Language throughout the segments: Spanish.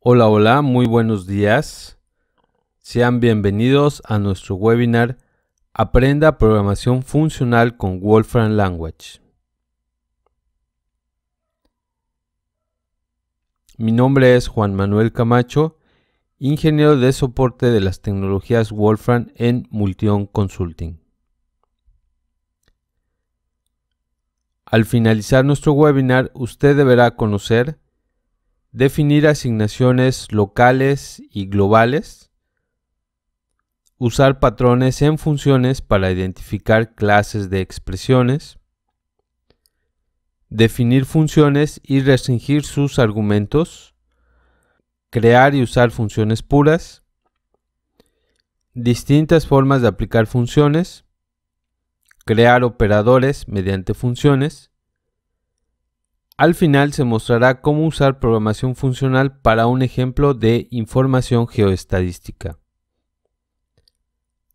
Hola, hola, muy buenos días. Sean bienvenidos a nuestro webinar Aprenda programación funcional con Wolfram Language. Mi nombre es Juan Manuel Camacho, ingeniero de soporte de las tecnologías Wolfram en Multion Consulting. Al finalizar nuestro webinar, usted deberá conocer, definir asignaciones locales y globales, usar patrones en funciones para identificar clases de expresiones, definir funciones y restringir sus argumentos, crear y usar funciones puras, distintas formas de aplicar funciones, crear operadores mediante funciones. Al final se mostrará cómo usar programación funcional para un ejemplo de información geoestadística.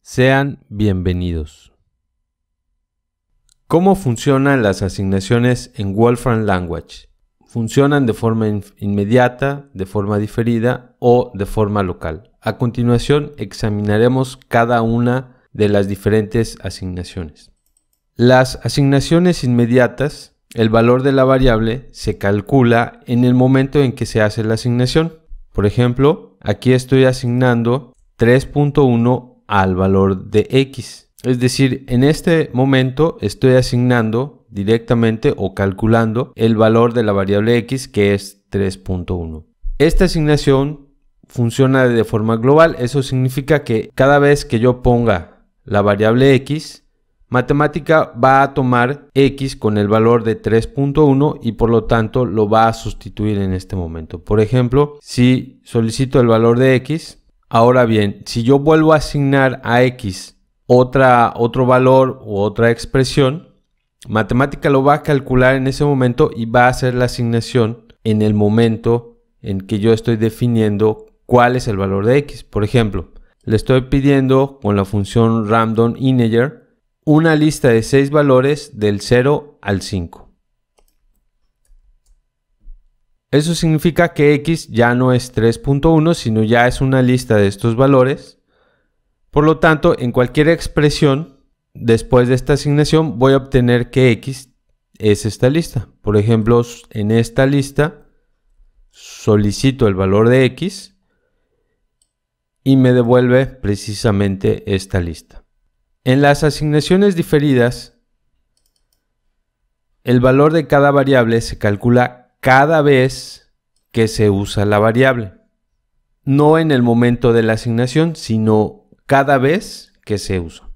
Sean bienvenidos. ¿Cómo funcionan las asignaciones en Wolfram Language? Funcionan de forma inmediata, de forma diferida o de forma local. A continuación examinaremos cada una de las diferentes asignaciones. Las asignaciones inmediatas, el valor de la variable se calcula en el momento en que se hace la asignación. Por ejemplo, aquí estoy asignando 3.1 al valor de x. Es decir, en este momento estoy asignando directamente o calculando el valor de la variable x, que es 3.1. Esta asignación funciona de forma global. Eso significa que cada vez que yo ponga la variable x, Matemática va a tomar x con el valor de 3.1 y por lo tanto lo va a sustituir en este momento. Por ejemplo, si solicito el valor de x, ahora bien, si yo vuelvo a asignar a x otro valor u otra expresión, Matemática lo va a calcular en ese momento y va a hacer la asignación en el momento en que yo estoy definiendo cuál es el valor de x. Por ejemplo, le estoy pidiendo con la función random integer una lista de 6 valores del 0 al 5. Eso significa que x ya no es 3.1, sino ya es una lista de estos valores. Por lo tanto, en cualquier expresión, después de esta asignación, voy a obtener que x es esta lista. Por ejemplo, en esta lista, solicito el valor de x y me devuelve precisamente esta lista. En las asignaciones diferidas, el valor de cada variable se calcula cada vez que se usa la variable. No en el momento de la asignación, sino cada vez que se usa.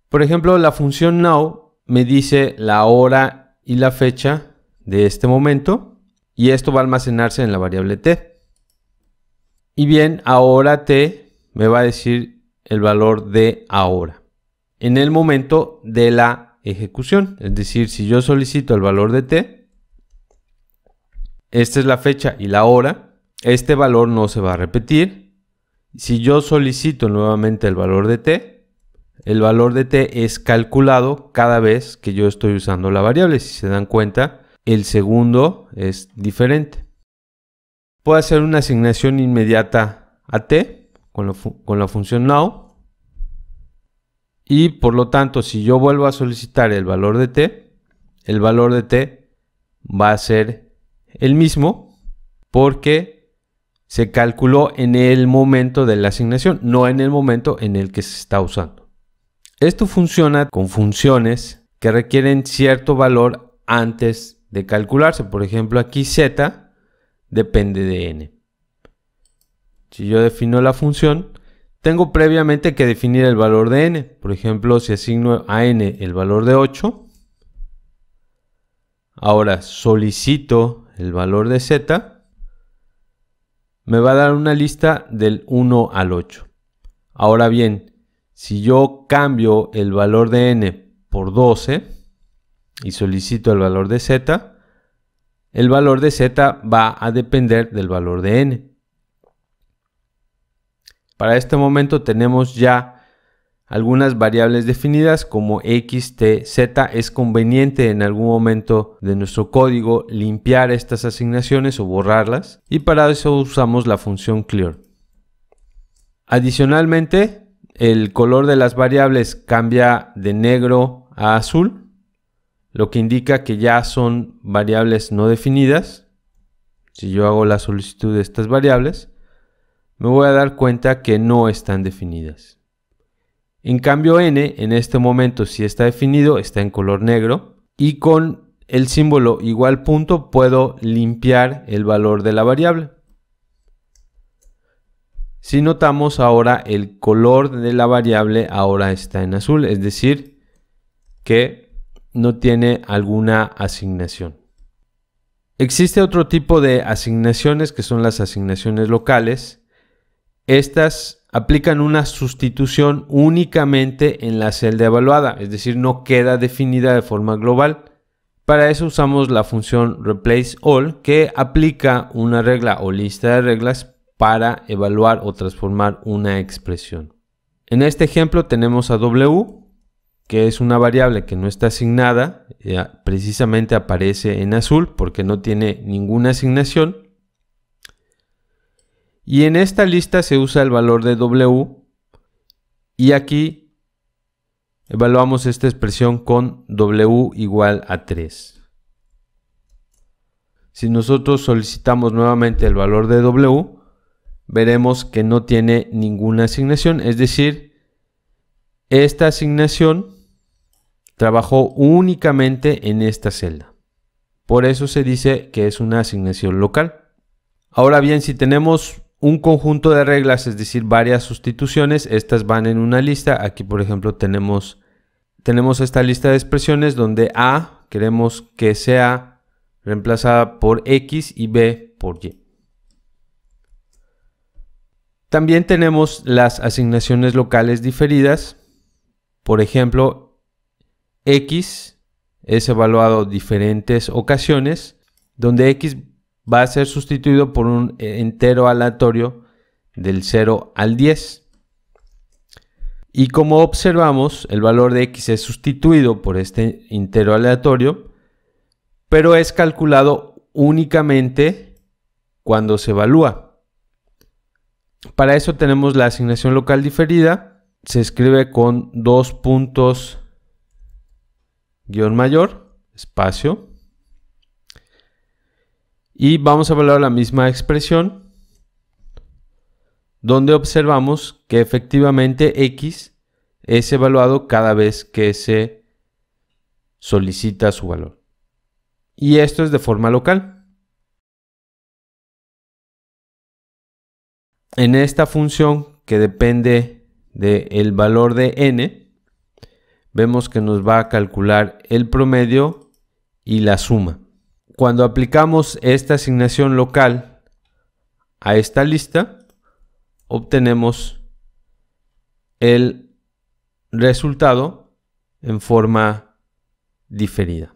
Por ejemplo, la función now me dice la hora y la fecha de este momento y esto va a almacenarse en la variable t. Y bien, ahora t me va a decir el valor de ahora en el momento de la ejecución. Es decir, si yo solicito el valor de t, esta es la fecha y la hora, este valor no se va a repetir. Si yo solicito nuevamente el valor de t, el valor de t es calculado cada vez que yo estoy usando la variable. Si se dan cuenta, el segundo es diferente. Puedo hacer una asignación inmediata a t con la función now. Y por lo tanto, si yo vuelvo a solicitar el valor de t, el valor de t va a ser el mismo porque se calculó en el momento de la asignación, no en el momento en el que se está usando. Esto funciona con funciones que requieren cierto valor antes de calcularse. Por ejemplo, aquí z depende de n. Si yo defino la función, tengo previamente que definir el valor de n. Por ejemplo, si asigno a n el valor de 8, ahora solicito el valor de z, me va a dar una lista del 1 al 8. Ahora bien, si yo cambio el valor de n por 12 y solicito el valor de z, el valor de z va a depender del valor de n. Para este momento tenemos ya algunas variables definidas como x, t, z. Es conveniente en algún momento de nuestro código limpiar estas asignaciones o borrarlas, y para eso usamos la función clear. Adicionalmente, el color de las variables cambia de negro a azul, lo que indica que ya son variables no definidas. Si yo hago la solicitud de estas variables, me voy a dar cuenta que no están definidas. En cambio, n en este momento sí está definido, está en color negro, y con el símbolo igual punto puedo limpiar el valor de la variable. Si notamos, ahora el color de la variable ahora está en azul, es decir, que no tiene alguna asignación. Existe otro tipo de asignaciones que son las asignaciones locales. Estas aplican una sustitución únicamente en la celda evaluada, es decir, no queda definida de forma global. Para eso usamos la función replace all, que aplica una regla o lista de reglas para evaluar o transformar una expresión. En este ejemplo tenemos a w, que es una variable que no está asignada, precisamente aparece en azul porque no tiene ninguna asignación. Y en esta lista se usa el valor de w, y aquí evaluamos esta expresión con w igual a 3. Si nosotros solicitamos nuevamente el valor de w, veremos que no tiene ninguna asignación, es decir, esta asignación trabajó únicamente en esta celda. Por eso se dice que es una asignación local. Ahora bien, si tenemos un conjunto de reglas, es decir, varias sustituciones, estas van en una lista. Aquí, por ejemplo, tenemos esta lista de expresiones donde a queremos que sea reemplazada por x y b por y. También tenemos las asignaciones locales diferidas. Por ejemplo, x es evaluado diferentes ocasiones, donde x va a ser sustituido por un entero aleatorio del 0 al 10. Y como observamos, el valor de x es sustituido por este entero aleatorio, pero es calculado únicamente cuando se evalúa. Para eso tenemos la asignación local diferida. Se escribe con 2 puntos guión mayor, espacio. Y vamos a evaluar la misma expresión, donde observamos que efectivamente x es evaluado cada vez que se solicita su valor. Y esto es de forma local. En esta función que depende del valor de n, vemos que nos va a calcular el promedio y la suma. Cuando aplicamos esta asignación local a esta lista, obtenemos el resultado en forma diferida.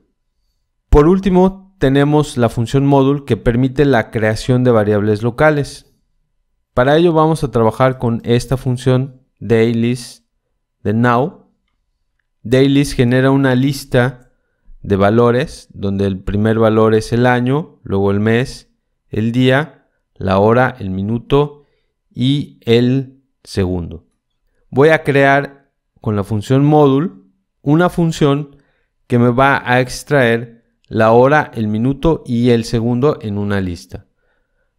Por último, tenemos la función module, que permite la creación de variables locales. Para ello vamos a trabajar con esta función daylist de now. Daylist genera una lista de valores, donde el primer valor es el año, luego el mes, el día, la hora, el minuto y el segundo. Voy a crear con la función module una función que me va a extraer la hora, el minuto y el segundo en una lista.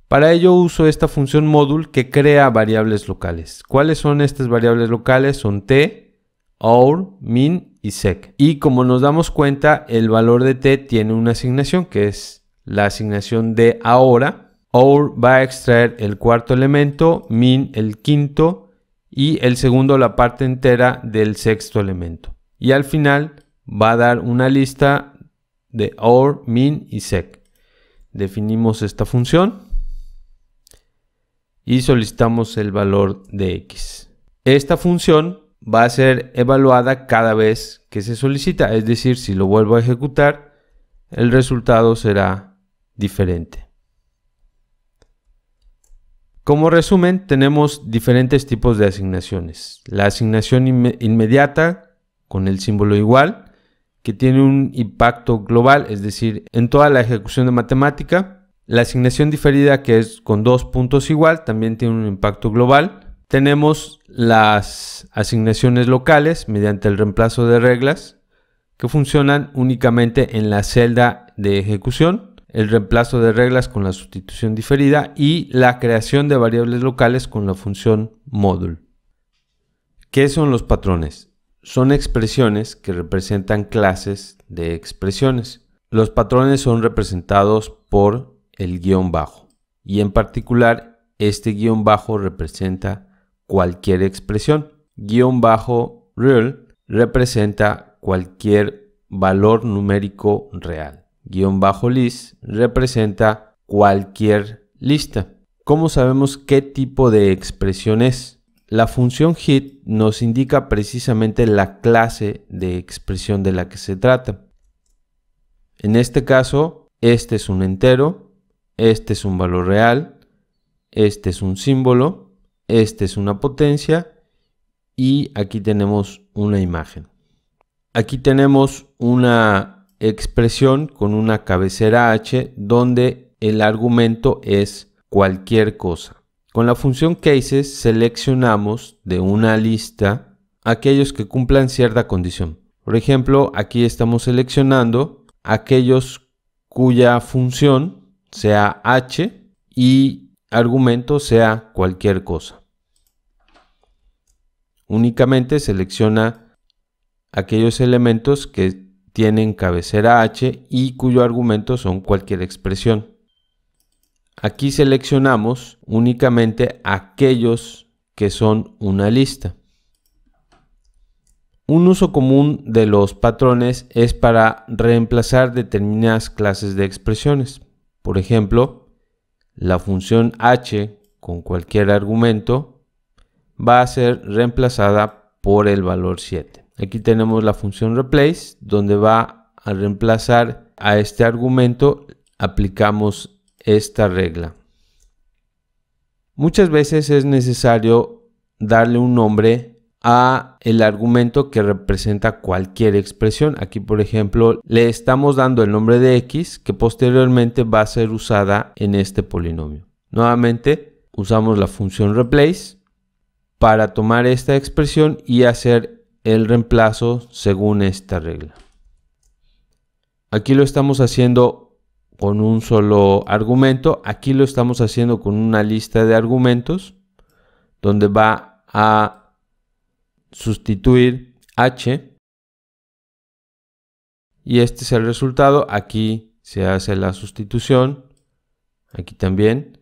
Para ello uso esta función module que crea variables locales. ¿Cuáles son estas variables locales? Son t, hour, min y sec. Y como nos damos cuenta, el valor de t tiene una asignación, que es la asignación de ahora. Hour va a extraer el cuarto elemento, min el quinto y el segundo la parte entera del sexto elemento. Y al final va a dar una lista de hour, min y sec. Definimos esta función y solicitamos el valor de x. Esta función va a ser evaluada cada vez que se solicita, es decir, si lo vuelvo a ejecutar, el resultado será diferente. Como resumen, tenemos diferentes tipos de asignaciones. La asignación inmediata con el símbolo igual, que tiene un impacto global, es decir, en toda la ejecución de matemática. La asignación diferida, que es con 2 puntos igual, también tiene un impacto global. Tenemos las asignaciones locales mediante el reemplazo de reglas, que funcionan únicamente en la celda de ejecución, el reemplazo de reglas con la sustitución diferida y la creación de variables locales con la función module. ¿Qué son los patrones? Son expresiones que representan clases de expresiones. Los patrones son representados por el guión bajo y en particular este guión bajo representa cualquier expresión. Guión bajo real representa cualquier valor numérico real. Guión bajo list representa cualquier lista. ¿Cómo sabemos qué tipo de expresión es? La función hit nos indica precisamente la clase de expresión de la que se trata. En este caso, este es un entero, este es un valor real, este es un símbolo, este es una potencia y aquí tenemos una imagen. Aquí tenemos una expresión con una cabecera h donde el argumento es cualquier cosa. Con la función cases seleccionamos de una lista aquellos que cumplan cierta condición. Por ejemplo, aquí estamos seleccionando aquellos cuya función sea h y argumento sea cualquier cosa. Únicamente selecciona aquellos elementos que tienen cabecera h y cuyo argumento son cualquier expresión. Aquí seleccionamos únicamente aquellos que son una lista. Un uso común de los patrones es para reemplazar determinadas clases de expresiones. Por ejemplo, la función h con cualquier argumento va a ser reemplazada por el valor 7. Aquí tenemos la función replace, donde va a reemplazar a este argumento, aplicamos esta regla. Muchas veces es necesario darle un nombre a el argumento que representa cualquier expresión. Aquí, por ejemplo, le estamos dando el nombre de x, que posteriormente va a ser usada en este polinomio. Nuevamente, usamos la función replace para tomar esta expresión y hacer el reemplazo según esta regla. Aquí lo estamos haciendo con un solo argumento. Aquí lo estamos haciendo con una lista de argumentos donde va a sustituir h y este es el resultado. Aquí se hace la sustitución, aquí también,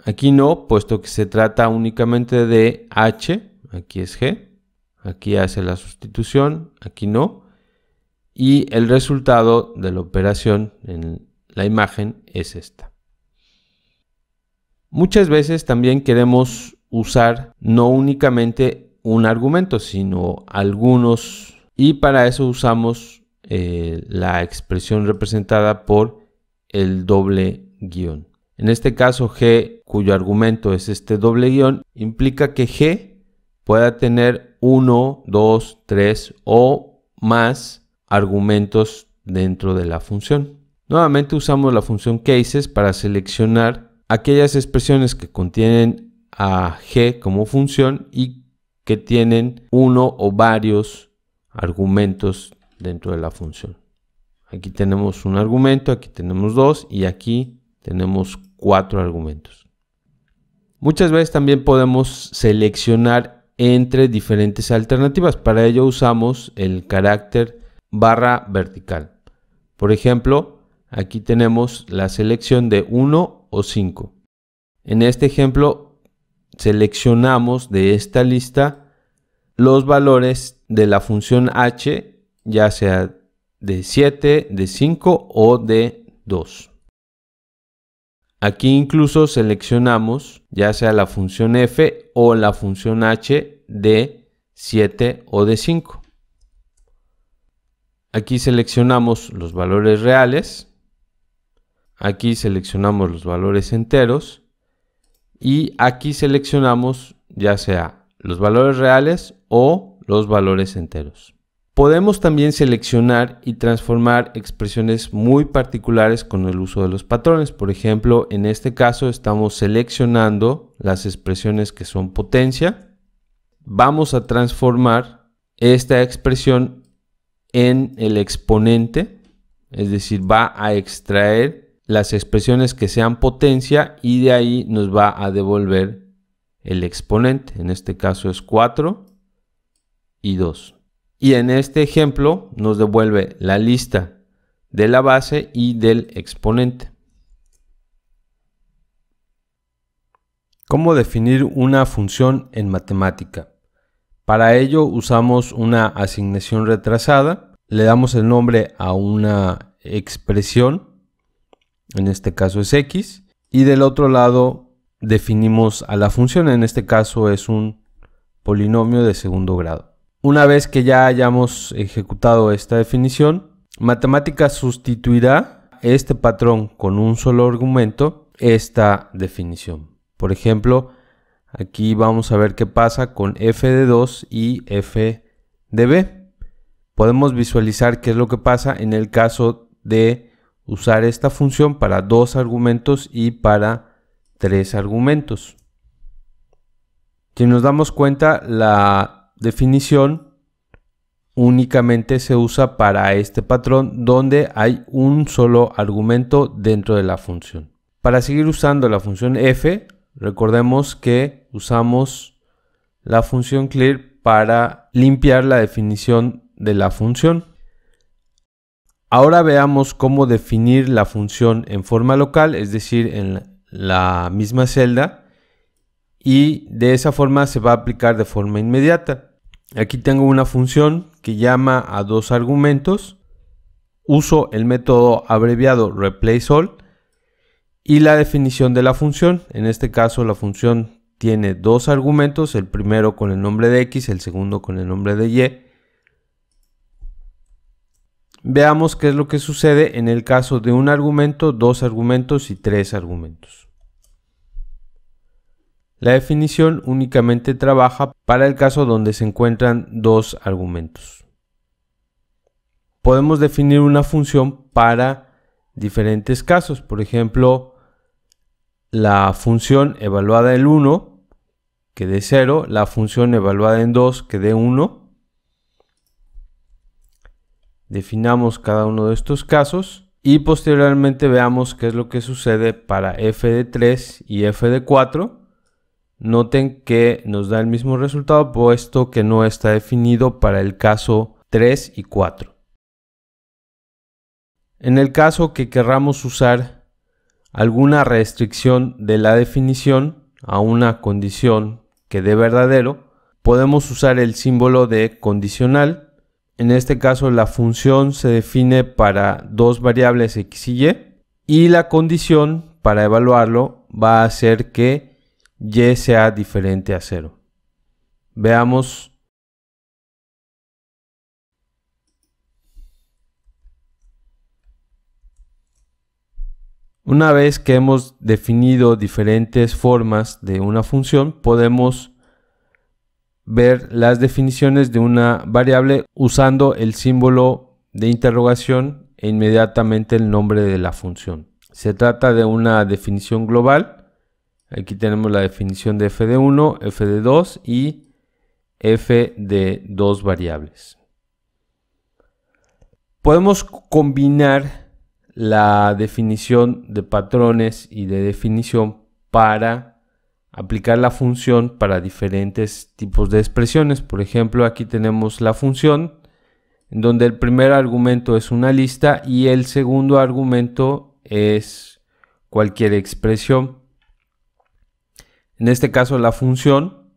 aquí no, puesto que se trata únicamente de h. Aquí es g, aquí hace la sustitución, aquí no. Y el resultado de la operación en la imagen es esta. Muchas veces también queremos usar no únicamente un argumento, sino algunos, y para eso usamos la expresión representada por el doble guión. En este caso, g, cuyo argumento es este doble guión, implica que g pueda tener 1, 2, 3 o más argumentos dentro de la función. Nuevamente usamos la función cases para seleccionar aquellas expresiones que contienen a g como función y que tienen uno o varios argumentos dentro de la función. Aquí tenemos un argumento, aquí tenemos 2 y aquí tenemos 4 argumentos. Muchas veces también podemos seleccionar entre diferentes alternativas. Para ello usamos el carácter barra vertical. Por ejemplo, aquí tenemos la selección de 1 o 5. En este ejemplo, seleccionamos de esta lista los valores de la función h, ya sea de 7, de 5 o de 2. Aquí incluso seleccionamos ya sea la función f o la función h de 7 o de 5. Aquí seleccionamos los valores reales, aquí seleccionamos los valores enteros y aquí seleccionamos ya sea los valores reales o los valores enteros. Podemos también seleccionar y transformar expresiones muy particulares con el uso de los patrones. Por ejemplo, en este caso estamos seleccionando las expresiones que son potencia. Vamos a transformar esta expresión en el exponente, es decir, va a extraer las expresiones que sean potencia y de ahí nos va a devolver el exponente. En este caso es 4 y 2. Y en este ejemplo nos devuelve la lista de la base y del exponente. ¿Cómo definir una función en matemática? Para ello usamos una asignación retrasada, le damos el nombre a una expresión, en este caso es x, y del otro lado definimos a la función, en este caso es un polinomio de segundo grado. Una vez que ya hayamos ejecutado esta definición, Matemáticas sustituirá este patrón con un solo argumento, esta definición. Por ejemplo, aquí vamos a ver qué pasa con f de 2 y f de b. Podemos visualizar qué es lo que pasa en el caso de usar esta función para 2 argumentos y para 3 argumentos. Si nos damos cuenta, la definición únicamente se usa para este patrón donde hay un solo argumento dentro de la función. Para seguir usando la función f, recordemos que usamos la función clear para limpiar la definición de la función. Ahora veamos cómo definir la función en forma local, es decir, en la misma celda, y de esa forma se va a aplicar de forma inmediata. Aquí tengo una función que llama a 2 argumentos, uso el método abreviado replaceAll y la definición de la función. En este caso la función tiene 2 argumentos, el primero con el nombre de x, el segundo con el nombre de y. Veamos qué es lo que sucede en el caso de un argumento, 2 argumentos y 3 argumentos. La definición únicamente trabaja para el caso donde se encuentran 2 argumentos. Podemos definir una función para diferentes casos. Por ejemplo, la función evaluada en 1 que dé 0, la función evaluada en 2 que dé 1. Definamos cada uno de estos casos y posteriormente veamos qué es lo que sucede para f de 3 y f de 4. Noten que nos da el mismo resultado puesto que no está definido para el caso 3 y 4. En el caso que querramos usar alguna restricción de la definición a una condición que dé verdadero, podemos usar el símbolo de condicional. En este caso la función se define para 2 variables x y la condición para evaluarlo va a ser que y sea diferente a 0. Veamos. Una vez que hemos definido diferentes formas de una función, podemos ver las definiciones de una variable usando el símbolo de interrogación e inmediatamente el nombre de la función. Se trata de una definición global. Aquí tenemos la definición de f de 1, f de 2 y f de 2 variables. Podemos combinar la definición de patrones y de definición para aplicar la función para diferentes tipos de expresiones. Por ejemplo, aquí tenemos la función en donde el primer argumento es una lista y el segundo argumento es cualquier expresión. En este caso la función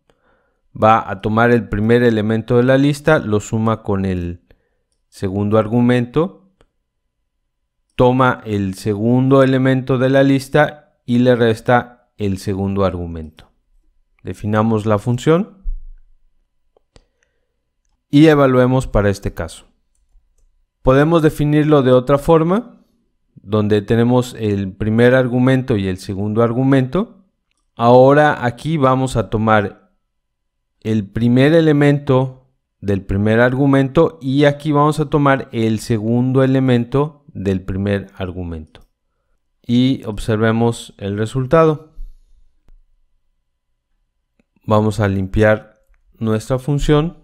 va a tomar el primer elemento de la lista, lo suma con el segundo argumento, toma el segundo elemento de la lista y le resta el segundo argumento. Definamos la función y evaluemos para este caso. Podemos definirlo de otra forma, donde tenemos el primer argumento y el segundo argumento. Ahora aquí vamos a tomar el primer elemento del primer argumento y aquí vamos a tomar el segundo elemento del primer argumento. Y observemos el resultado. Vamos a limpiar nuestra función.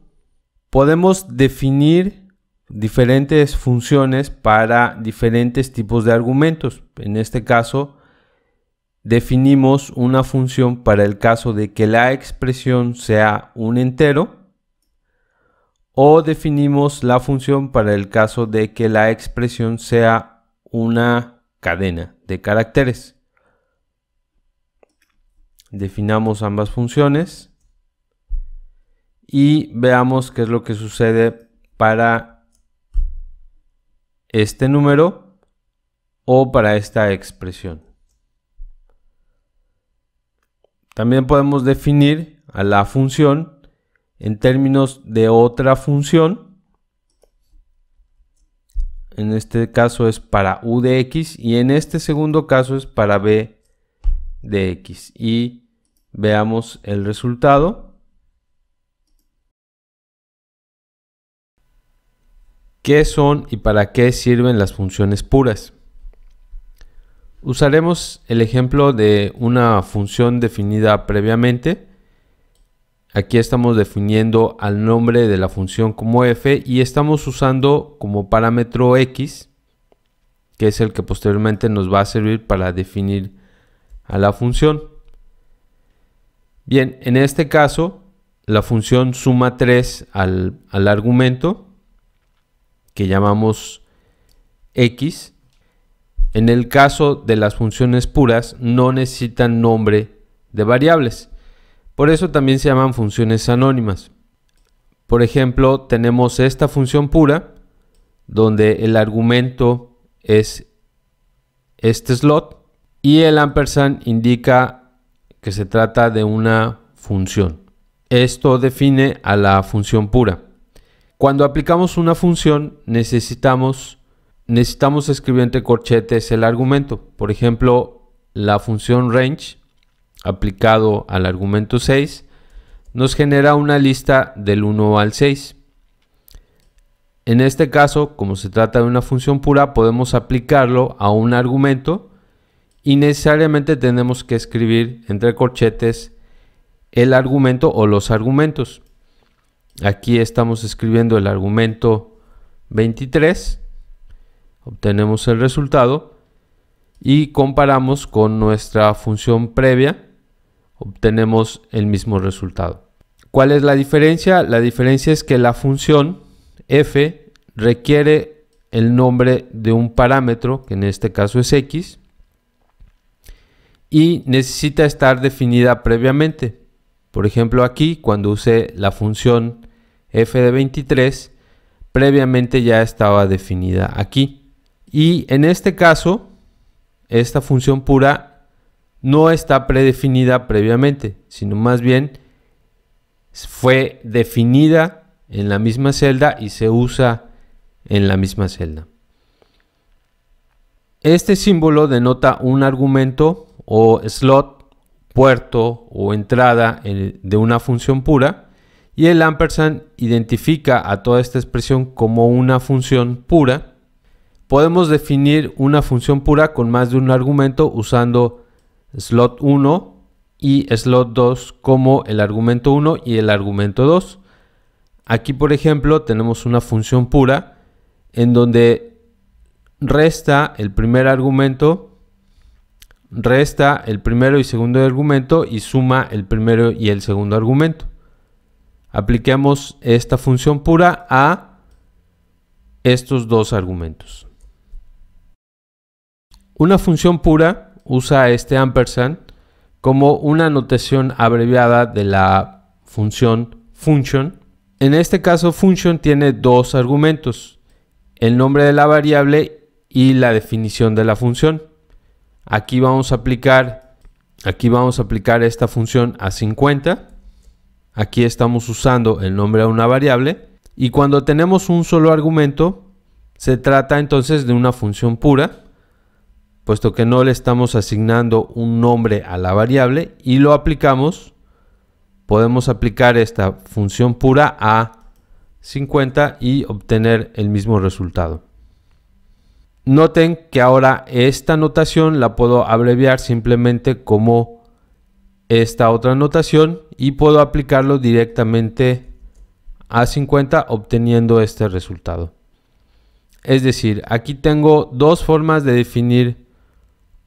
Podemos definir diferentes funciones para diferentes tipos de argumentos. En este caso, definimos una función para el caso de que la expresión sea un entero, o definimos la función para el caso de que la expresión sea una cadena de caracteres. Definamos ambas funciones y veamos qué es lo que sucede para este número o para esta expresión. También podemos definir a la función en términos de otra función. En este caso es para u de x y en este segundo caso es para b de x. Y veamos el resultado. ¿Qué son y para qué sirven las funciones puras? Usaremos el ejemplo de una función definida previamente. Aquí estamos definiendo al nombre de la función como f y estamos usando como parámetro x, que es el que posteriormente nos va a servir para definir a la función. Bien, en este caso la función suma 3 al argumento que llamamos x. En el caso de las funciones puras no necesitan nombre de variables. Por eso también se llaman funciones anónimas. Por ejemplo, tenemos esta función pura donde el argumento es este slot y el ampersand indica que se trata de una función. Esto define a la función pura. Cuando aplicamos una función necesitamos escribir entre corchetes el argumento. Por ejemplo, la función range aplicado al argumento 6 nos genera una lista del 1 al 6. En este caso, como se trata de una función pura, podemos aplicarlo a un argumento y necesariamente tenemos que escribir entre corchetes el argumento o los argumentos. Aquí estamos escribiendo el argumento 23, obtenemos el resultado y comparamos con nuestra función previa, obtenemos el mismo resultado. ¿Cuál es la diferencia? La diferencia es que la función f requiere el nombre de un parámetro, que en este caso es x, y necesita estar definida previamente. Por ejemplo, aquí cuando usé la función f de 23, previamente ya estaba definida aquí. Y en este caso, esta función pura no está predefinida previamente, sino más bien fue definida en la misma celda y se usa en la misma celda. Este símbolo denota un argumento o slot, puerto o entrada de una función pura, y el ampersand identifica a toda esta expresión como una función pura. Podemos definir una función pura con más de un argumento usando slot 1 y slot 2 como el argumento 1 y el argumento 2. Aquí, por ejemplo, tenemos una función pura en donde resta el primer argumento, resta el primero y segundo argumento y suma el primero y el segundo argumento. Apliquemos esta función pura a estos dos argumentos. Una función pura usa este ampersand como una notación abreviada de la función function. En este caso, function tiene dos argumentos, el nombre de la variable y la definición de la función. Aquí vamos a aplicar esta función a 50. Aquí estamos usando el nombre de una variable y cuando tenemos un solo argumento se trata entonces de una función pura puesto que no le estamos asignando un nombre a la variable y lo aplicamos, podemos aplicar esta función pura a 50 y obtener el mismo resultado. Noten que ahora esta notación la puedo abreviar simplemente como esta otra notación y puedo aplicarlo directamente a 50 obteniendo este resultado. Es decir, aquí tengo dos formas de definir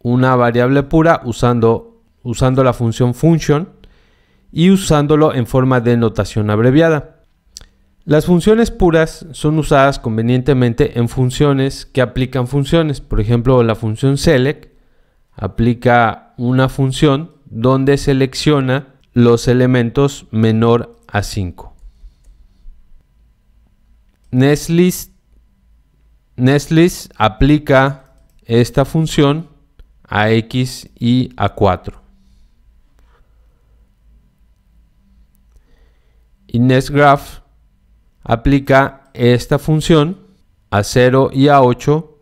una variable pura usando la función function y usándolo en forma de notación abreviada. Las funciones puras son usadas convenientemente en funciones que aplican funciones. Por ejemplo, la función select aplica una función donde selecciona los elementos menor a 5. Nestlist aplica esta función a x y a 4. Y NestGraph aplica esta función a 0 y a 8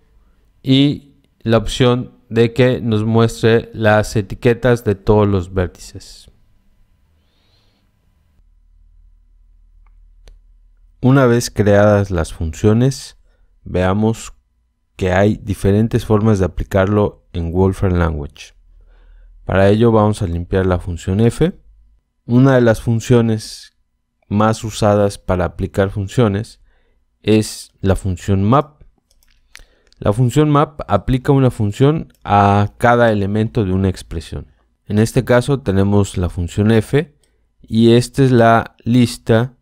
y la opción de que nos muestre las etiquetas de todos los vértices. Una vez creadas las funciones, veamos que hay diferentes formas de aplicarlo en Wolfram Language. Para ello vamos a limpiar la función f. Una de las funciones más usadas para aplicar funciones es la función map. La función map aplica una función a cada elemento de una expresión. En este caso tenemos la función f y esta es la lista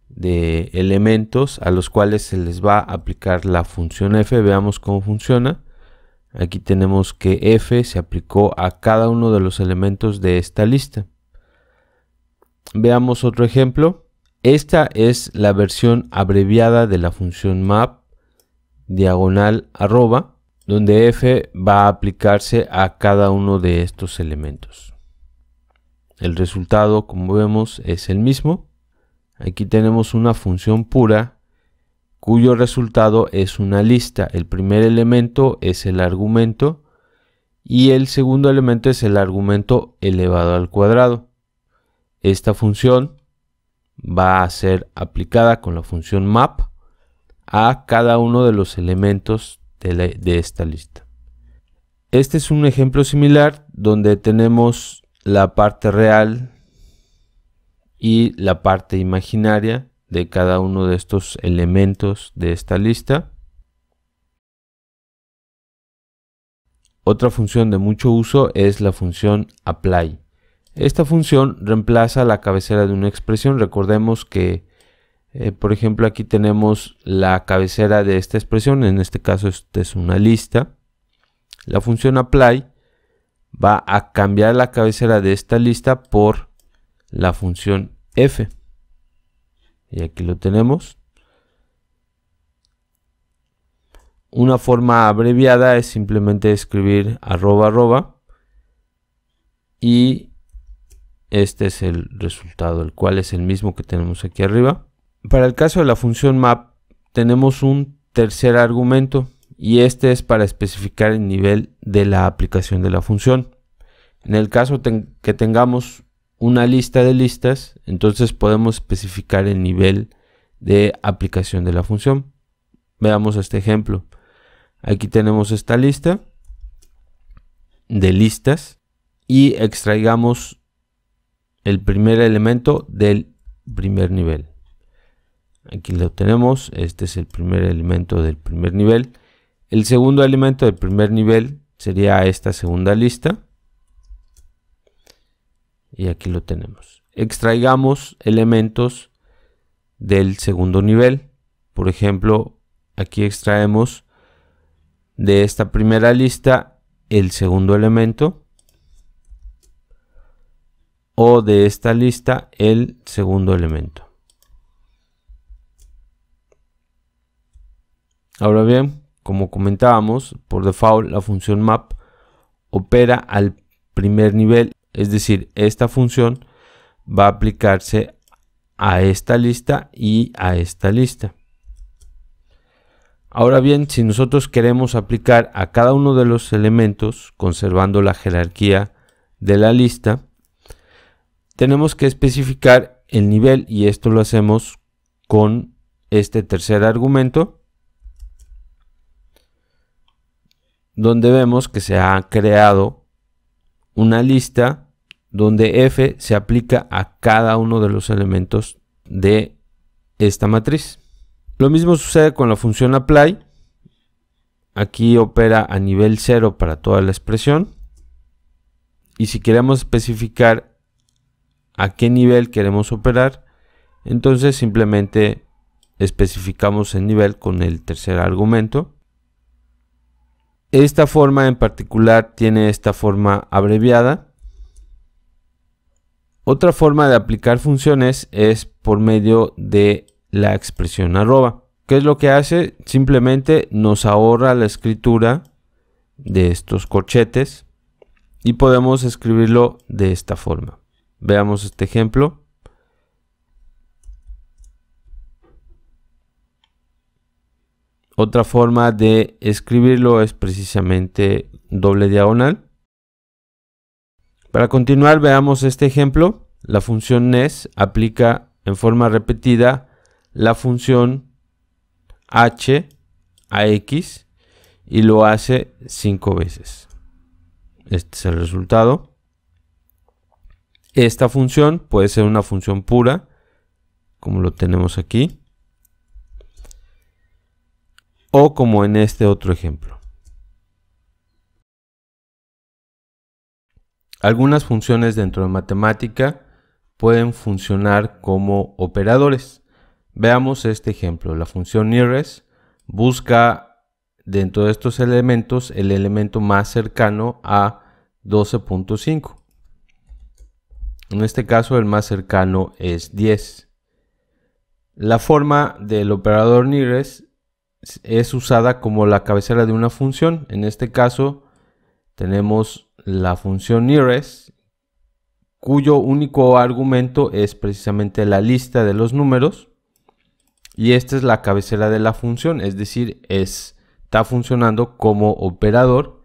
de elementos a los cuales se les va a aplicar la función f. Veamos cómo funciona. Aquí tenemos que f se aplicó a cada uno de los elementos de esta lista. Veamos otro ejemplo. Esta es la versión abreviada de la función map diagonal arroba, donde f va a aplicarse a cada uno de estos elementos. El resultado, como vemos, es el mismo. Aquí tenemos una función pura cuyo resultado es una lista. El primer elemento es el argumento y el segundo elemento es el argumento elevado al cuadrado. Esta función va a ser aplicada con la función map a cada uno de los elementos de esta lista. Este es un ejemplo similar donde tenemos la parte real y la parte imaginaria de cada uno de estos elementos de esta lista. Otra función de mucho uso es la función apply. Esta función reemplaza la cabecera de una expresión. Recordemos que por ejemplo, aquí tenemos la cabecera de esta expresión. En este caso esta es una lista. La función apply va a cambiar la cabecera de esta lista por la función f. Y aquí lo tenemos. Una forma abreviada es simplemente escribir arroba y este es el resultado, el cual es el mismo que tenemos aquí arriba. Para el caso de la función map tenemos un tercer argumento y este es para especificar el nivel de la aplicación de la función. En el caso que tengamos una lista de listas, entonces podemos especificar el nivel de aplicación de la función. Veamos este ejemplo. Aquí tenemos esta lista de listas y extraigamos el primer elemento del primer nivel. Aquí lo tenemos, este es el primer elemento del primer nivel. El segundo elemento del primer nivel sería esta segunda lista. Y aquí lo tenemos. Extraigamos elementos del segundo nivel. Por ejemplo, aquí extraemos de esta primera lista el segundo elemento. O de esta lista el segundo elemento. Ahora bien, como comentábamos, por default la función map opera al primer nivel, es decir, esta función va a aplicarse a esta lista y a esta lista. Ahora bien, si nosotros queremos aplicar a cada uno de los elementos, conservando la jerarquía de la lista, tenemos que especificar el nivel, y esto lo hacemos con este tercer argumento, donde vemos que se ha creado una lista donde f se aplica a cada uno de los elementos de esta matriz. Lo mismo sucede con la función apply. Aquí opera a nivel 0 para toda la expresión. Y si queremos especificar a qué nivel queremos operar, entonces simplemente especificamos el nivel con el tercer argumento. Esta forma en particular tiene esta forma abreviada. Otra forma de aplicar funciones es por medio de la expresión arroba. ¿Qué es lo que hace? Simplemente nos ahorra la escritura de estos corchetes y podemos escribirlo de esta forma. Veamos este ejemplo. Otra forma de escribirlo es precisamente doble diagonal. Para continuar, veamos este ejemplo. La función NES aplica en forma repetida la función h a x y lo hace 5 veces. Este es el resultado. Esta función puede ser una función pura, como lo tenemos aquí, o como en este otro ejemplo. Algunas funciones dentro de matemática pueden funcionar como operadores. Veamos este ejemplo. La función nearest busca dentro de estos elementos el elemento más cercano a 12.5. En este caso el más cercano es 10. La forma del operador nearest es usada como la cabecera de una función. En este caso tenemos la función nearest, cuyo único argumento es precisamente la lista de los números, y esta es la cabecera de la función, es decir, está funcionando como operador,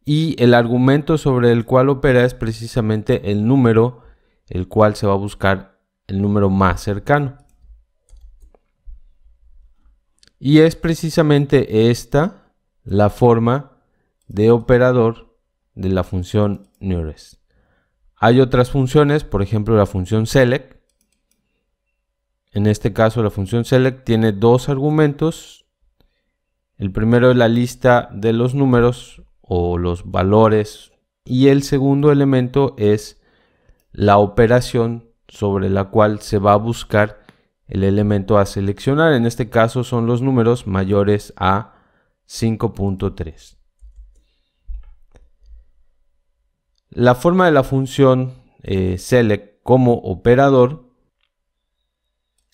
y el argumento sobre el cual opera es precisamente el número, el cual se va a buscar el número más cercano. Y es precisamente esta la forma de operador de la función nearest. Hay otras funciones, por ejemplo la función select. En este caso la función select tiene dos argumentos. El primero es la lista de los números o los valores, y el segundo elemento es la operación sobre la cual se va a buscar el elemento a seleccionar. En este caso son los números mayores a 5.3. La forma de la función select como operador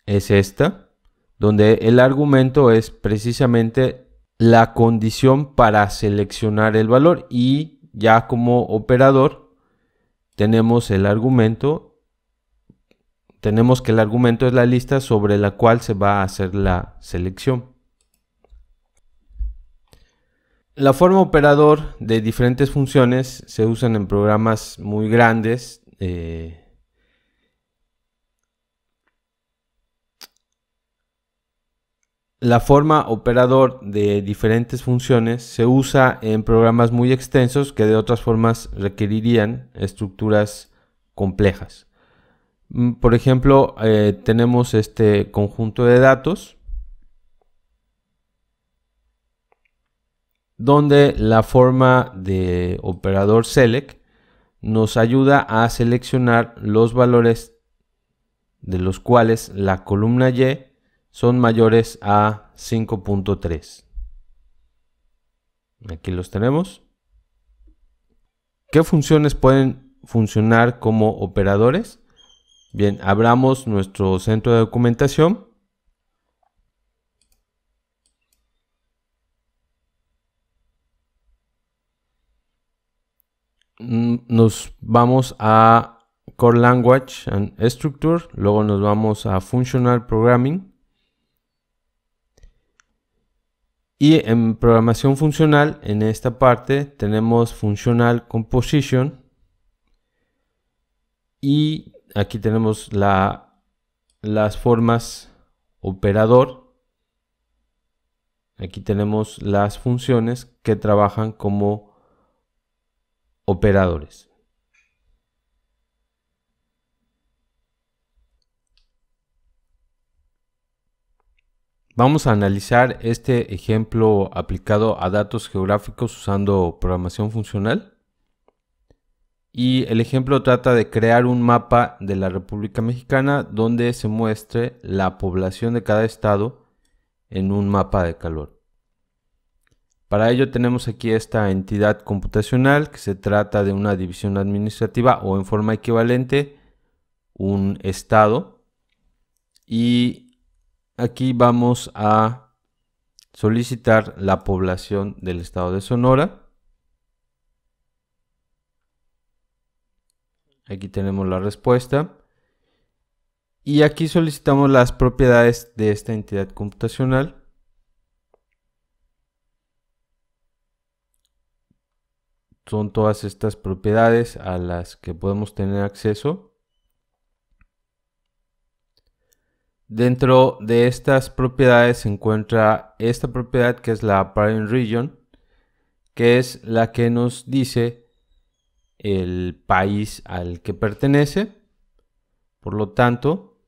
es esta, donde el argumento es precisamente la condición para seleccionar el valor, y ya como operador tenemos el argumento. Tenemos que el argumento es la lista sobre la cual se va a hacer la selección. La forma operador de diferentes funciones se usan en programas muy grandes. La forma operador de diferentes funciones se usa en programas muy extensos que de otras formas requerirían estructuras complejas. Por ejemplo, tenemos este conjunto de datos donde la forma de operador select nos ayuda a seleccionar los valores de los cuales la columna Y son mayores a 5.3. Aquí los tenemos. ¿Qué funciones pueden funcionar como operadores? Bien, abramos nuestro centro de documentación. Nos vamos a Core Language and Structure, luego nos vamos a Functional Programming. Y en programación funcional, en esta parte tenemos Functional Composition, y aquí tenemos las formas operador. Aquí tenemos las funciones que trabajan como operadores. Vamos a analizar este ejemplo aplicado a datos geográficos usando programación funcional. Y el ejemplo trata de crear un mapa de la República Mexicana donde se muestre la población de cada estado en un mapa de calor. Para ello tenemos aquí esta entidad computacional, que se trata de una división administrativa o en forma equivalente un estado. Y aquí vamos a solicitar la población del estado de Sonora. Aquí tenemos la respuesta. Y aquí solicitamos las propiedades de esta entidad computacional. Son todas estas propiedades a las que podemos tener acceso. Dentro de estas propiedades se encuentra esta propiedad, que es la Parent Region, que es la que nos dice el país al que pertenece. Por lo tanto,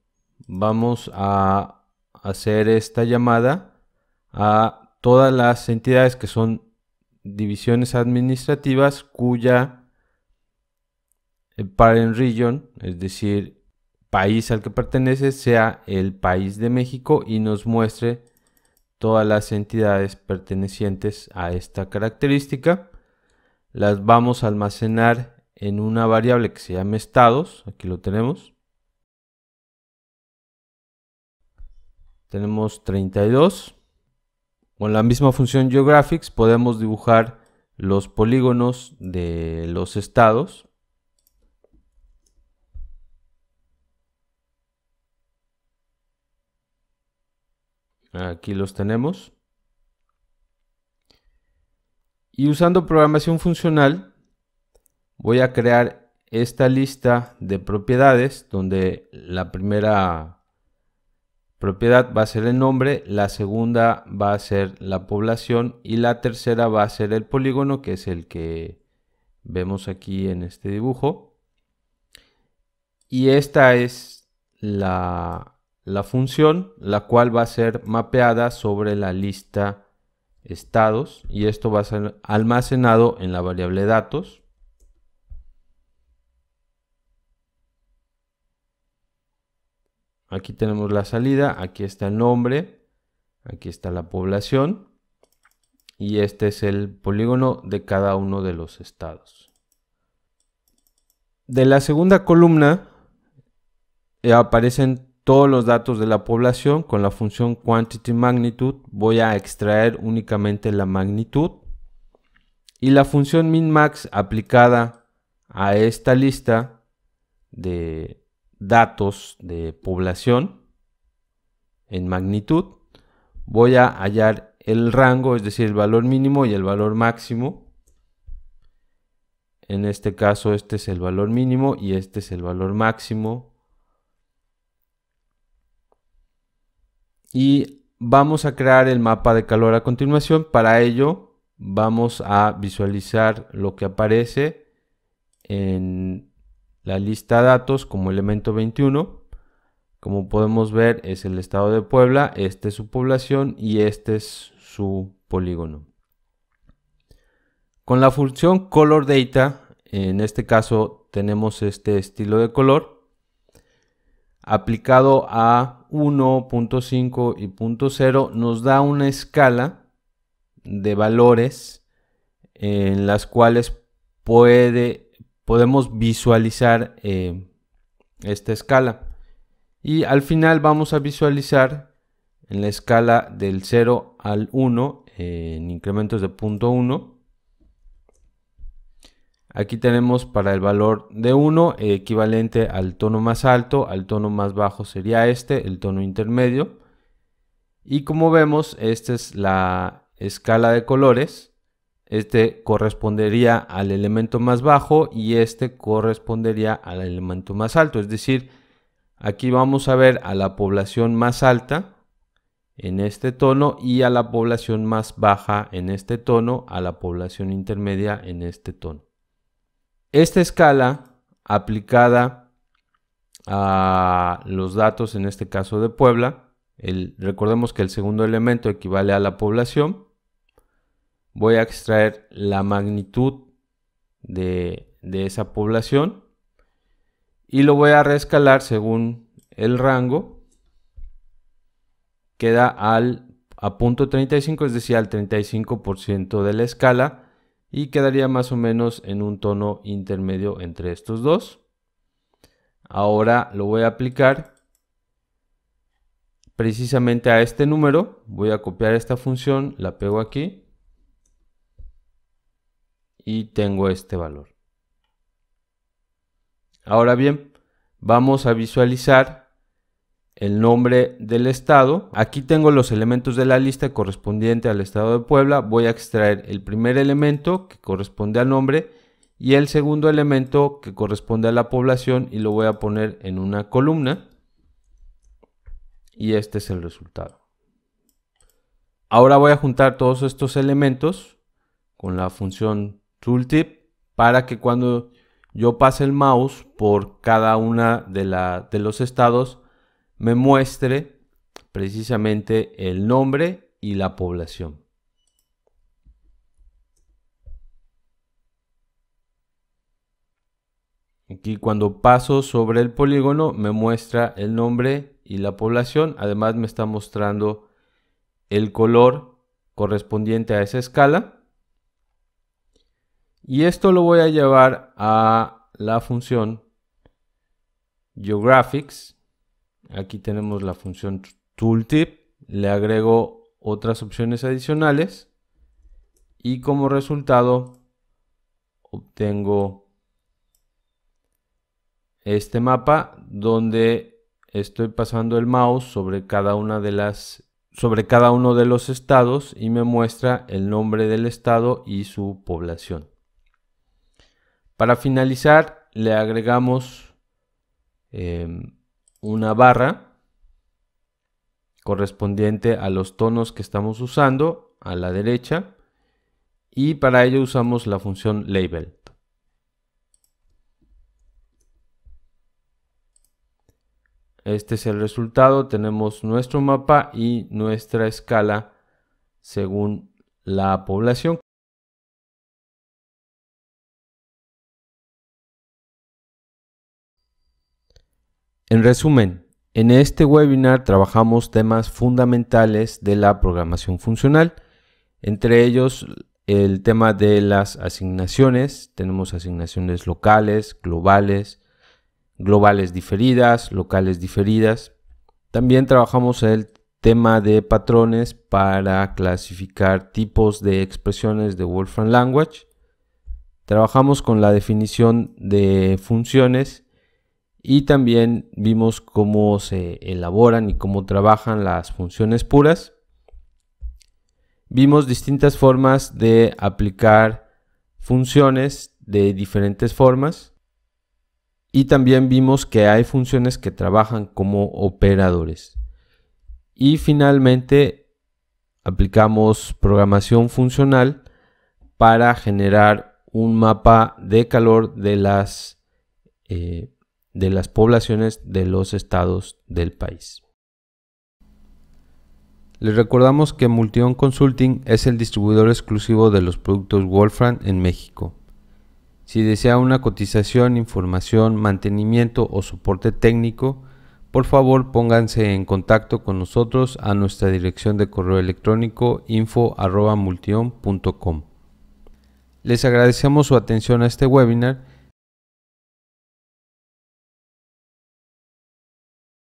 vamos a hacer esta llamada a todas las entidades que son divisiones administrativas cuya Parent Region, es decir, país al que pertenece, sea el país de México y nos muestre todas las entidades pertenecientes a esta característica. Las vamos a almacenar en una variable que se llama estados. Aquí lo tenemos. Tenemos 32. Con la misma función geographics podemos dibujar los polígonos de los estados. Aquí los tenemos. Y usando programación funcional voy a crear esta lista de propiedades, donde la primera propiedad va a ser el nombre, la segunda va a ser la población y la tercera va a ser el polígono, que es el que vemos aquí en este dibujo. Y esta es la función, la cual va a ser mapeada sobre la lista estados, y esto va a ser almacenado en la variable datos. Aquí tenemos la salida, aquí está el nombre, aquí está la población y este es el polígono de cada uno de los estados. De la segunda columna aparecen todos los datos de la población. Con la función quantity_magnitude voy a extraer únicamente la magnitud, y la función min_max aplicada a esta lista de datos de población en magnitud, voy a hallar el rango, es decir, el valor mínimo y el valor máximo. En este caso este es el valor mínimo y este es el valor máximo. Y vamos a crear el mapa de calor a continuación. Para ello vamos a visualizar lo que aparece en la lista datos como elemento 21. Como podemos ver, es el estado de Puebla, este es su población y este es su polígono. Con la función colorData, en este caso tenemos este estilo de color aplicado a 1, 0.5 y 0.0, nos da una escala de valores en las cuales podemos visualizar esta escala. Y al final vamos a visualizar en la escala del 0 al 1 en incrementos de 0.1. Aquí tenemos para el valor de 1 equivalente al tono más alto, al tono más bajo sería este, el tono intermedio. Y como vemos, esta es la escala de colores, este correspondería al elemento más bajo y este correspondería al elemento más alto. Es decir, aquí vamos a ver a la población más alta en este tono y a la población más baja en este tono, a la población intermedia en este tono. Esta escala aplicada a los datos, en este caso de Puebla, recordemos que el segundo elemento equivale a la población. Voy a extraer la magnitud de esa población y lo voy a reescalar según el rango. Queda a .35, es decir, al 35% de la escala, y quedaría más o menos en un tono intermedio entre estos dos. Ahora lo voy a aplicar precisamente a este número. Voy a copiar esta función, la pego aquí y tengo este valor. Ahora bien, vamos a visualizar el nombre del estado. Aquí tengo los elementos de la lista correspondiente al estado de Puebla. Voy a extraer el primer elemento que corresponde al nombre y el segundo elemento que corresponde a la población y lo voy a poner en una columna. Y este es el resultado. Ahora voy a juntar todos estos elementos con la función tooltip para que cuando yo pase el mouse por cada una de los estados me muestre precisamente el nombre y la población. Aquí cuando paso sobre el polígono me muestra el nombre y la población. Además me está mostrando el color correspondiente a esa escala. Y esto lo voy a llevar a la función GeoGraphics. Aquí tenemos la función tooltip, le agrego otras opciones adicionales y como resultado obtengo este mapa donde estoy pasando el mouse sobre cada uno de los estados y me muestra el nombre del estado y su población. Para finalizar le agregamos una barra correspondiente a los tonos que estamos usando a la derecha y para ello usamos la función label. Este es el resultado. Tenemos nuestro mapa y nuestra escala según la población. En resumen, en este webinar trabajamos temas fundamentales de la programación funcional, entre ellos el tema de las asignaciones. Tenemos asignaciones locales, globales diferidas, locales diferidas. También trabajamos el tema de patrones para clasificar tipos de expresiones de Wolfram Language. Trabajamos con la definición de funciones y también vimos cómo se elaboran y cómo trabajan las funciones puras. Vimos distintas formas de aplicar funciones de diferentes formas. Y también vimos que hay funciones que trabajan como operadores. Y finalmente aplicamos programación funcional para generar un mapa de calor de las poblaciones de los estados del país. Les recordamos que Multion Consulting es el distribuidor exclusivo de los productos Wolfram en México. Si desea una cotización, información, mantenimiento o soporte técnico, por favor pónganse en contacto con nosotros a nuestra dirección de correo electrónico info@multion.com. Les agradecemos su atención a este webinar